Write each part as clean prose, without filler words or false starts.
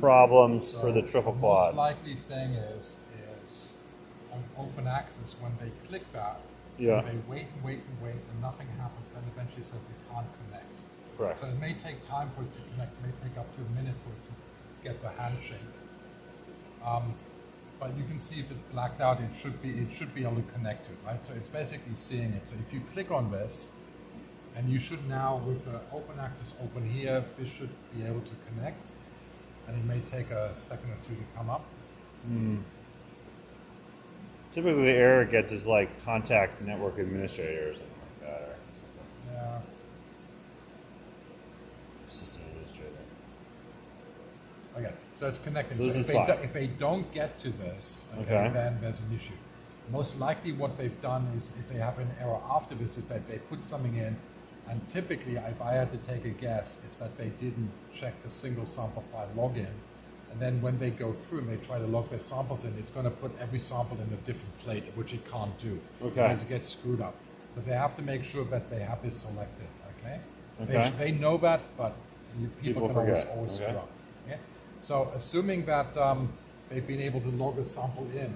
problems So for the triple the quad. most likely thing is on open access when they click that, Yeah. and they wait and wait and wait and nothing happens, then eventually it says it can't connect. Correct. So it may take time for it to connect, it may take up to a minute for it to get the handshake. But you can see if it's blacked out, it should be able to connect to it, right? So it's basically seeing it. So if you click on this, and you should now, with the open access open here, this should be able to connect. And it may take a second or two to come up. Typically, the error it gets is like contact network administrator or something like that, or something. Yeah. System administrator. Okay, so it's connecting. So this is fine. If they don't get to this, Okay. then there's an issue. Most likely what they've done is, if they have an error after this, is that they put something in, and typically, if I had to take a guess, it's that they didn't check the single sample file login, and then when they go through and they try to log their samples in, it's going to put every sample in a different plate, which it can't do. Okay. And it gets screwed up. So they have to make sure that they have this selected, okay? Okay. They know that, but people can always forget. screw Okay. up. Okay? So assuming that they've been able to log a sample in,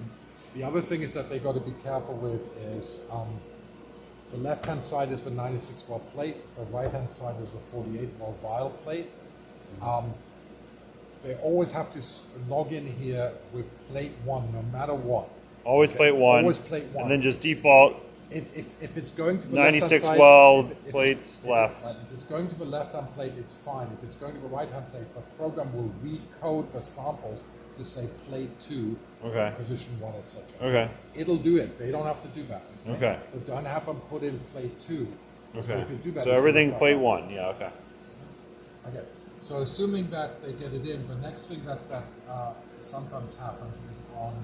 the other thing is that they got to be careful with is the left-hand side is the 96 volt plate, the right-hand side is the 48 volt vial plate. They always have to log in here with plate 1, no matter what. Always plate 1. Always plate 1. And then just default If it's going to the 96 left-hand side, weld if plates left. If it's going to the left-hand plate, it's fine. If it's going to the right-hand plate, the program will recode the samples to say plate 2, Okay. position 1, etc. Okay. It'll do it. They don't have to do that. Okay. But don't have them put in plate 2. Okay. If you do that, So it's everything gonna plate fuck up. 1. Yeah. Okay. Okay. So assuming that they get it in, the next thing that sometimes happens is on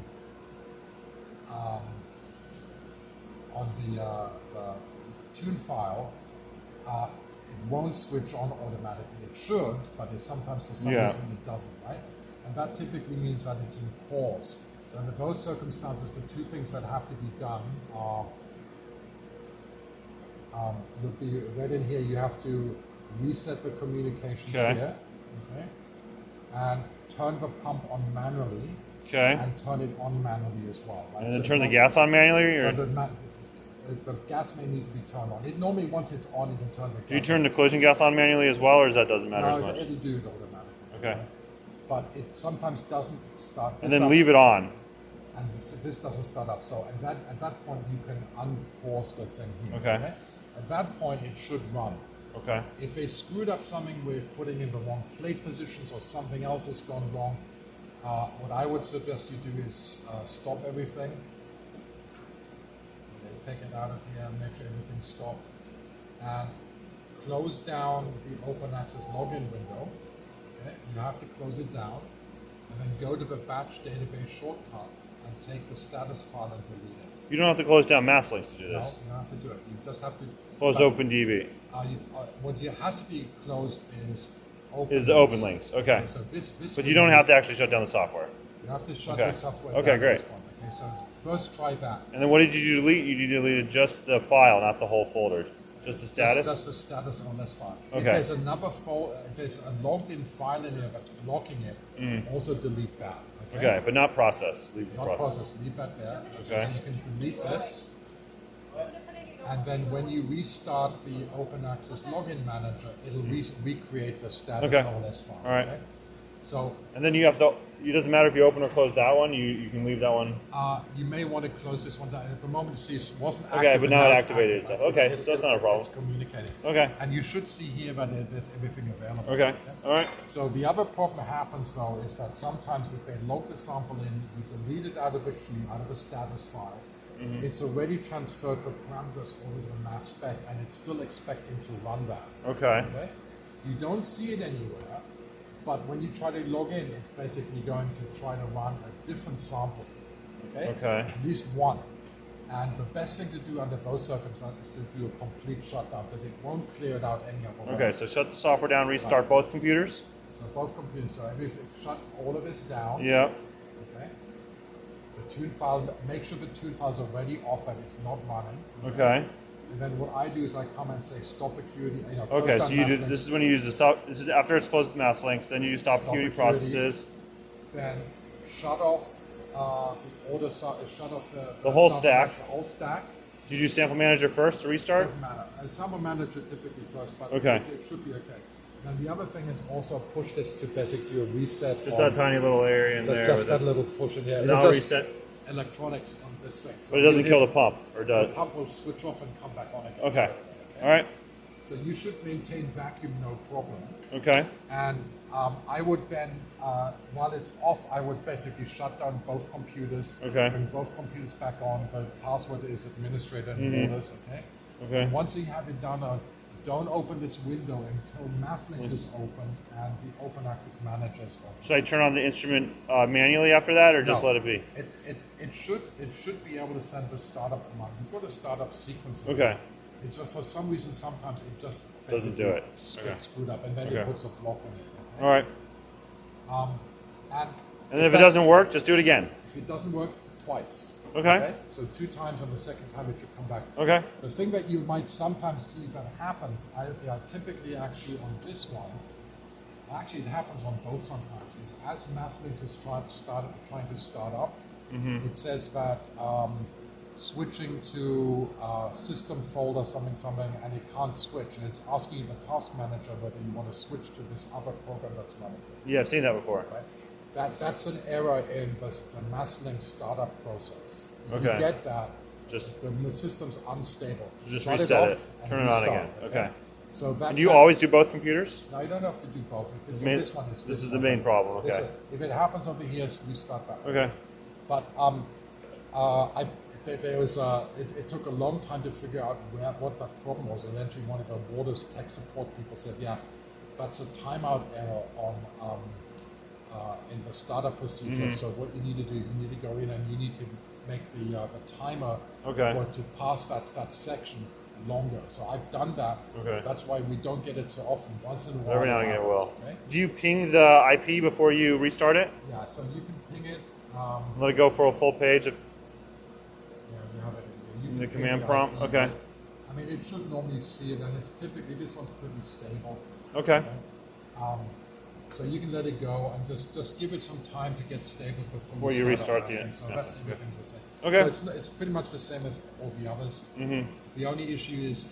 the tune file, it won't switch on automatically. It should, but sometimes for some Yeah. reason it doesn't, right? And that typically means that it's in pause. So under those circumstances, the two things that have to be done are, would be read in here, you have to reset the communications Okay. here, okay? And turn the pump on manually, Okay. and turn it on manually as well, right? And then So turn the it's gas on manually, or the gas may need to be turned on. It normally, once it's on, you can turn the gas do you turn the collision gas on manually as well, or does that doesn't matter No, as much? it'll do it automatically. Okay. right? But it sometimes doesn't start. And this then up, leave it on. And this doesn't start up. So at that point, you can unpause the thing here. Okay. At that point, it should run. Okay. If they screwed up something with putting in the wrong plate positions or something else has gone wrong, what I would suggest you do is stop everything. Take it out of here and make sure everything's stopped. And close down the open access login window. Okay? You have to close it down. And then go to the batch database shortcut and take the status file and delete it. You don't have to close down mass links to do No, this. you don't have to do it. You just have to Close OpenDB. What has to be closed is Is the open links. Okay. So this But you don't have to actually shut down the software. You have to shut Okay. your software Okay, down. at great. this point. Okay, so first try that. And then what did you delete? You deleted just the file, not the whole folder. Just the status? That's the status on this file. If Okay. there's another if there's a logged in file in there that's blocking it, also delete that. Okay, but not processed. Leave the Not process. process, leave that there. Okay. So you can delete this. And then when you restart the open access login manager, it'll recreate the status Okay. OLS file. All right. Okay? So And then you have it doesn't matter if you open or close that one, you can leave that one. you may want to close this one down. At the moment, you see it wasn't active. Okay, but and now it it's activated active. itself. Okay, so that's not a problem. It's communicating. Okay. And you should see here that there's everything available. Okay. All right. So the other problem that happens though is that sometimes if they load the sample in, you delete it out of the queue, out of the status file, it's already transferred the parameters over to the mass spec and it's still expecting to run that. Okay. Okay? You don't see it anywhere, but when you try to log in, it's basically going to try to run a different sample. Okay? Okay. At least one. And the best thing to do under those circumstances is to do a complete shutdown because it won't clear it out any other way. Okay, so shut the software down, restart both computers. So both computers, so everything, shut all of this down. Yeah. Okay. The tune file, make sure the tune file is already off and it's not running. Okay. And then what I do is I come and say stop acuity. Okay, close so down you do. mass links, This is when you use the stop. This is after it's closed with mass links. Then you do stop Stop acuity acuity. processes. then shut off the order, shut off The whole sample stack. manager, the whole stack. Did you do sample manager first to restart? Doesn't matter. Sample manager typically first, but Okay. it should be okay. And the other thing is also push this to basically a reset. Just on that tiny little area in there. just with that it. little push in there. And It I'll does reset. electronics on this thing. So But it doesn't you kill hit- the pump, or does? The pump will switch off and come back on again. Okay. straight away, All right. So you should maintain vacuum no problem. Okay. And I would then, while it's off, I would basically shut down both computers. Okay. Bring both computers back on. The password is administrator and orders. Okay. Okay. And once you have it done, don't open this window until Masslinks is open and the Open Access Manager is open. Should I turn on the instrument manually after that, or just No. let it be? It should be able to send the startup command. You've got a startup sequence. Okay. It's for some reason sometimes it just Doesn't do basically it. gets Okay. screwed up and then Okay. it puts a block on it. Okay? All right. And And if it doesn't work, just do it again. if it doesn't work, twice. Okay. So 2 times, and the second time it should come back. Okay. The thing that you might sometimes see that happens, typically actually on this one, actually it happens on both sometimes, is as Masslinks is trying to start up, it says that switching to system folder something, and it can't switch, and it's asking you the task manager whether you want to switch to this other program that's running. Yeah, I've seen that before. Right? That's an error in the Masslink startup process. If Okay. you get that, Just the system's unstable. Just Shut reset off it. and Turn it on restart, again. Okay. So that. And do you that- always do both computers? No, you don't have to do both. If it's on Main- this one, it's this is one. the main problem, This okay. is- If it happens over here, it's restart that. Okay. But it took a long time to figure out what that problem was, and eventually one of the Waters tech support people said, yeah, that's a timeout error on in the startup procedure. So what you need to do, you need to go in and you need to make the timer Okay. for it to pass that section longer. So I've done that. Okay. That's why we don't get it so often. Once in a while. Every now and again it will. happens, okay? Do you ping the IP before you restart it? Yeah, so you can ping it. Let it go for a full page of Yeah, you have it in the there. You can command ping prompt? IP. Okay. I mean, it should normally see it, and it's typically, this one's pretty stable. Okay. So you can let it go and just give it some time to get stable before you restart up the Masslink. So yeah, that's that's the good thing to say. Okay. So it's pretty much the same as all the others. The only issue is